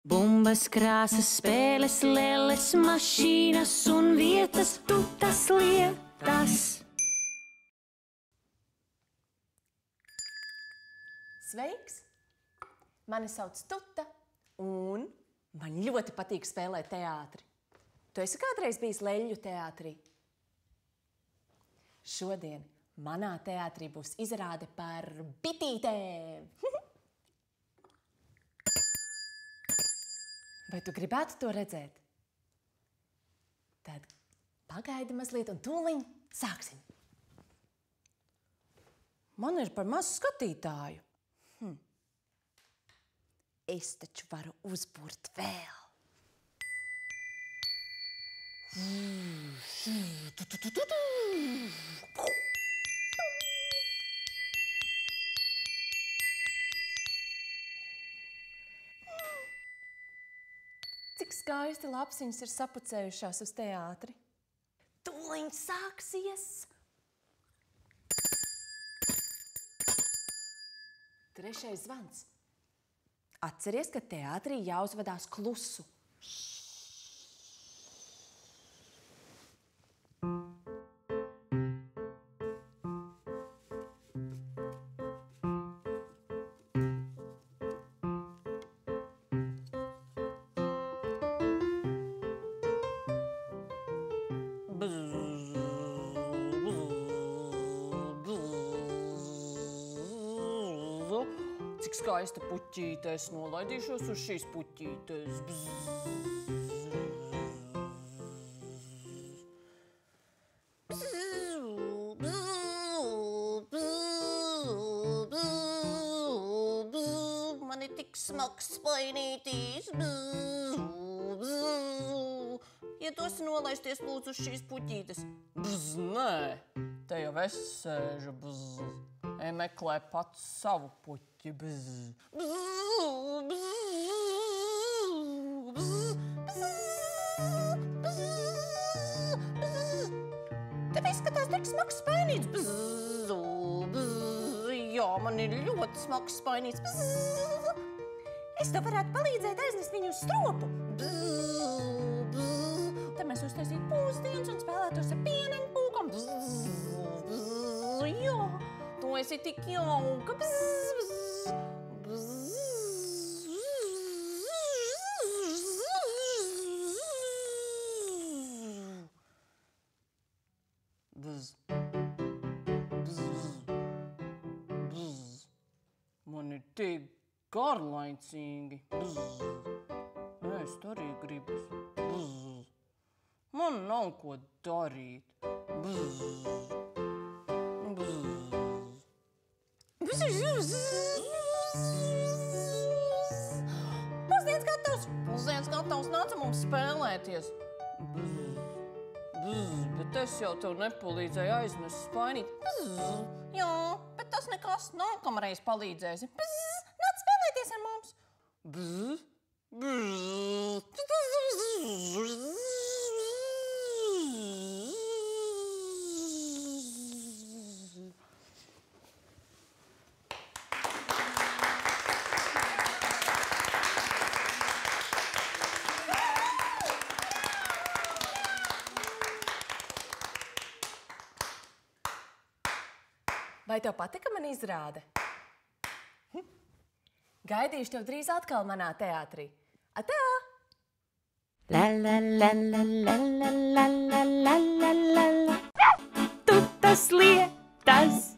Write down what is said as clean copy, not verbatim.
Bumbas, krāsas, spēles, lelles, mašīnas un vietas, tutas lietas. Sveiks! Mani sauc Tuta un man ļoti patīk spēlēt teātri. Tu esi kādreiz bijis Leļļu teātrī? Šodien manā teātrī būs izrāde par bitītēm. Vai tu gribētu to redzēt? Tad pagaidi mazliet un tūliņ sāksim. Man ir par maz skatītāju. Es taču varu uzburt vēl. Cik skaisti lapsiņas ir sapucējušās uz teātri. Tūliņ sāksies. Trešais zvans. Atceries, ka teātrī jāuzvedās klusu. Cik skaista puķīte, es nolaidīšos uz šīs puķītes. Man ir tik smags spainītīs. Iedosi nolaisties lūdzu uz šīs puķītes. Nē, te jau es sēžu. Meklē pats savu puķi. Tev izskatās tik smags spainīts. Jā, man ir ļoti smags spainīts. Es tev varētu palīdzēt aiznest viņu uz stropu. Tad mēs uztaisītu pusdienas un spēlētos ar pieneņu pūkam. Jā. Tu esi tik jauka. Man ir tik garlaicīgi. Es arī gribas. Man nav ko darīt. Pusdienas gatavs! Pusdienas gatavs, nāca mums spēlēties. Bet es jau tev nepalīdzēju aiznest spainīt. Jā, bet tas nekas, nākamreiz palīdzēsi. Nāc spēlēties ar mums. Vai tev patika man izrāde? Gaidīšu tev drīz atkal manā teātrī. Atā! La la la la la la la la la la la. Tutas lietas!